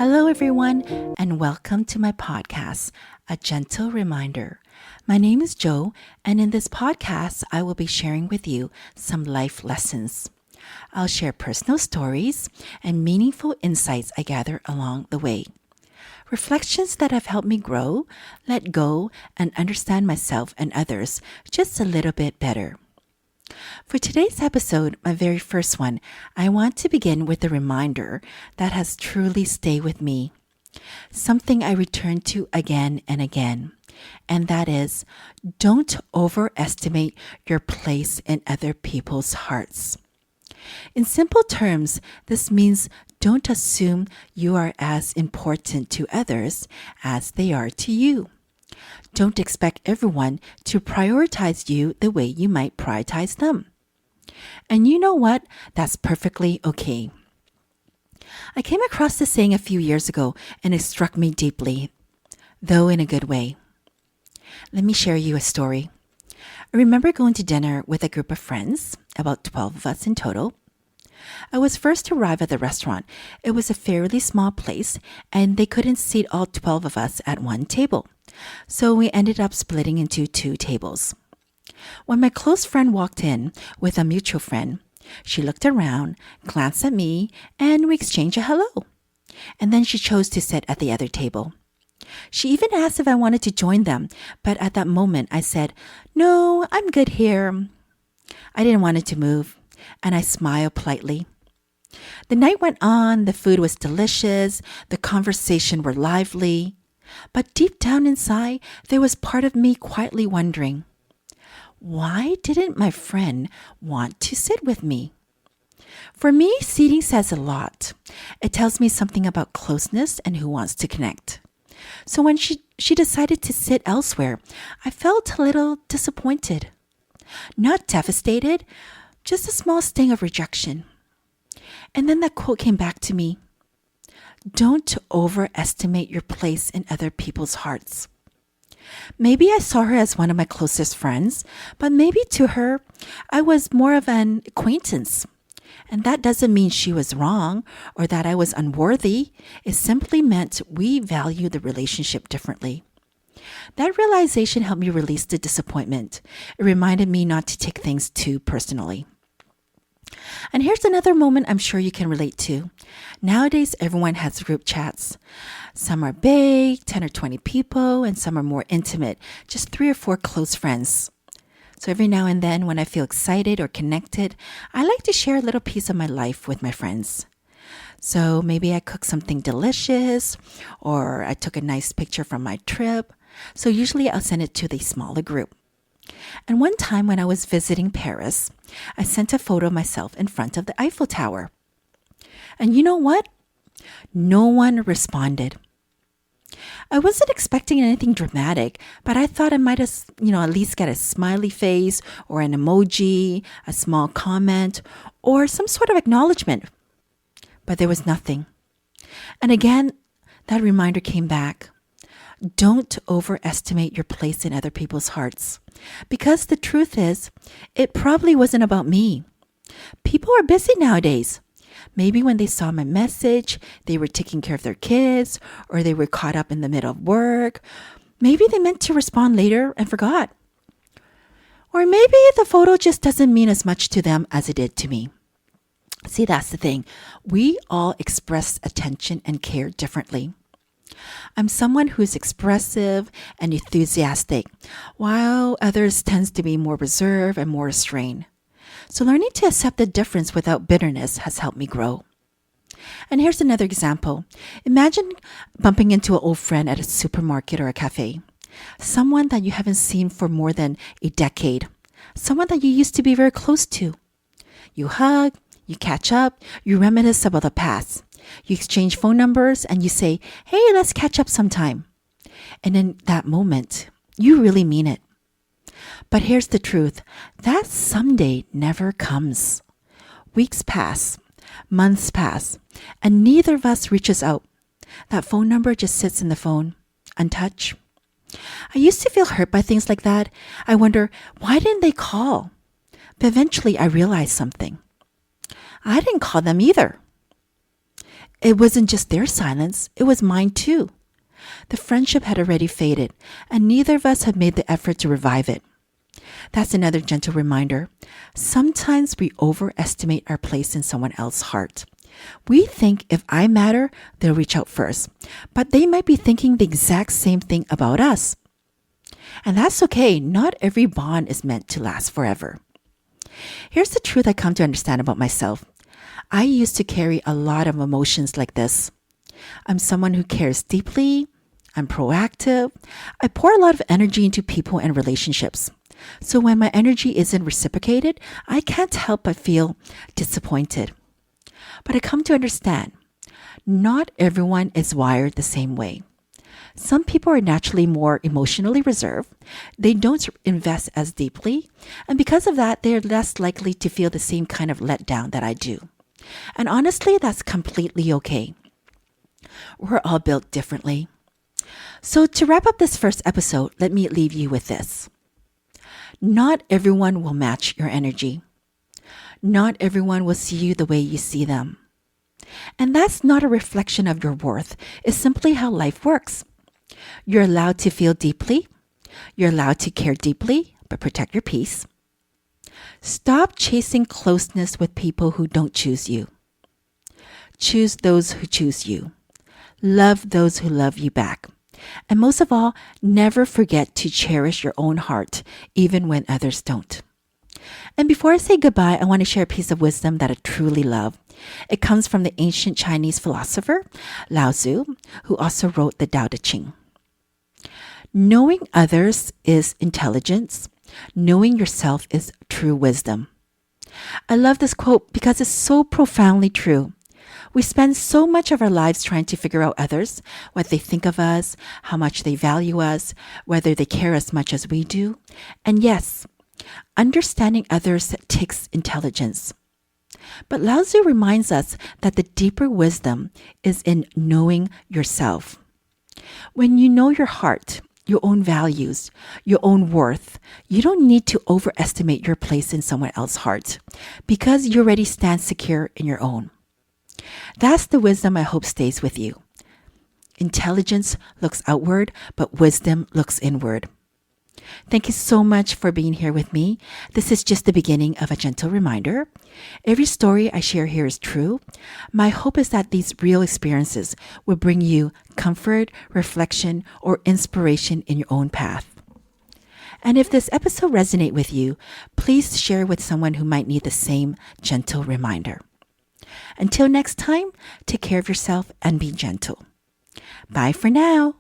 Hello, everyone, and welcome to my podcast, A Gentle Reminder. My name is Jo, and in this podcast, I will be sharing with you some life lessons. I'll share personal stories and meaningful insights I gather along the way. Reflections that have helped me grow, let go, and understand myself and others just a little bit better. For today's episode, my very first one, I want to begin with a reminder that has truly stayed with me. Something I return to again and again. And that is, don't overestimate your place in other people's hearts. In simple terms, this means don't assume you are as important to others as they are to you. Don't expect everyone to prioritize you the way you might prioritize them. And you know what? That's perfectly okay. I came across this saying a few years ago and it struck me deeply, though in a good way. Let me share you a story. I remember going to dinner with a group of friends, about 12 of us in total. I was first to arrive at the restaurant. It was a fairly small place and they couldn't seat all 12 of us at one table. So we ended up splitting into two tables. When my close friend walked in with a mutual friend, she looked around, glanced at me, and we exchanged a hello. And then she chose to sit at the other table. She even asked if I wanted to join them, but at that moment I said, "No, I'm good here." I didn't want it to move, and I smiled politely. The night went on, the food was delicious, the conversation were lively. But deep down inside, there was part of me quietly wondering, why didn't my friend want to sit with me? For me, seating says a lot. It tells me something about closeness and who wants to connect. So when she decided to sit elsewhere, I felt a little disappointed. Not devastated, just a small sting of rejection. And then that quote came back to me. Don't overestimate your place in other people's hearts. Maybe I saw her as one of my closest friends, but maybe to her, I was more of an acquaintance. And that doesn't mean she was wrong or that I was unworthy. It simply meant we value the relationship differently. That realization helped me release the disappointment. It reminded me not to take things too personally. And here's another moment I'm sure you can relate to. Nowadays, everyone has group chats. Some are big, 10 or 20 people, and some are more intimate, just 3 or 4 close friends. So every now and then, when I feel excited or connected, I like to share a little piece of my life with my friends. So maybe I cook something delicious, or I took a nice picture from my trip. So usually I'll send it to the smaller group. And one time when I was visiting Paris, I sent a photo of myself in front of the Eiffel Tower. And you know what? No one responded. I wasn't expecting anything dramatic, but I thought I might at least get a smiley face or an emoji, a small comment, or some sort of acknowledgement. But there was nothing. And again, that reminder came back. Don't overestimate your place in other people's hearts. Because the truth is, it probably wasn't about me. People are busy nowadays. Maybe when they saw my message, they were taking care of their kids, or they were caught up in the middle of work. Maybe they meant to respond later and forgot. Or maybe the photo just doesn't mean as much to them as it did to me. See, that's the thing. We all express attention and care differently. I'm someone who's expressive and enthusiastic, while others tends to be more reserved and more restrained. So learning to accept the difference without bitterness has helped me grow. And here's another example. Imagine bumping into an old friend at a supermarket or a cafe. Someone that you haven't seen for more than a decade. Someone that you used to be very close to. You hug, you catch up, you reminisce about the past. You exchange phone numbers and you say, "Hey, let's catch up sometime." And in that moment, you really mean it. But here's the truth. That someday never comes. Weeks pass, months pass, and neither of us reaches out. That phone number just sits in the phone, untouched. I used to feel hurt by things like that. I wonder, why didn't they call? But eventually I realized something. I didn't call them either. It wasn't just their silence, it was mine too. The friendship had already faded, and neither of us had made the effort to revive it. That's another gentle reminder. Sometimes we overestimate our place in someone else's heart. We think if I matter, they'll reach out first, but they might be thinking the exact same thing about us. And that's okay. Not every bond is meant to last forever. Here's the truth I come to understand about myself. I used to carry a lot of emotions like this. I'm someone who cares deeply. I'm proactive. I pour a lot of energy into people and relationships. So when my energy isn't reciprocated, I can't help but feel disappointed. But I come to understand, not everyone is wired the same way. Some people are naturally more emotionally reserved. They don't invest as deeply. And because of that, they're less likely to feel the same kind of letdown that I do. And honestly, that's completely okay. We're all built differently. So to wrap up this first episode, let me leave you with this. Not everyone will match your energy. Not everyone will see you the way you see them. And that's not a reflection of your worth. It's simply how life works. You're allowed to feel deeply. You're allowed to care deeply, but protect your peace. Stop chasing closeness with people who don't choose you. Choose those who choose you. Love those who love you back. And most of all, never forget to cherish your own heart, even when others don't. And before I say goodbye, I want to share a piece of wisdom that I truly love. It comes from the ancient Chinese philosopher, Lao Tzu, who also wrote the Tao Te Ching. Knowing others is intelligence. Knowing yourself is true wisdom. I love this quote because it's so profoundly true. We spend so much of our lives trying to figure out others, what they think of us, how much they value us, whether they care as much as we do. And yes, understanding others takes intelligence. But Lao Tzu reminds us that the deeper wisdom is in knowing yourself. When you know your heart, your own values, your own worth, you don't need to overestimate your place in someone else's heart because you already stand secure in your own. That's the wisdom I hope stays with you. Intelligence looks outward, but wisdom looks inward. Thank you so much for being here with me. This is just the beginning of a gentle reminder. Every story I share here is true. My hope is that these real experiences will bring you comfort, reflection, or inspiration in your own path. And if this episode resonates with you, please share with someone who might need the same gentle reminder. Until next time, take care of yourself and be gentle. Bye for now.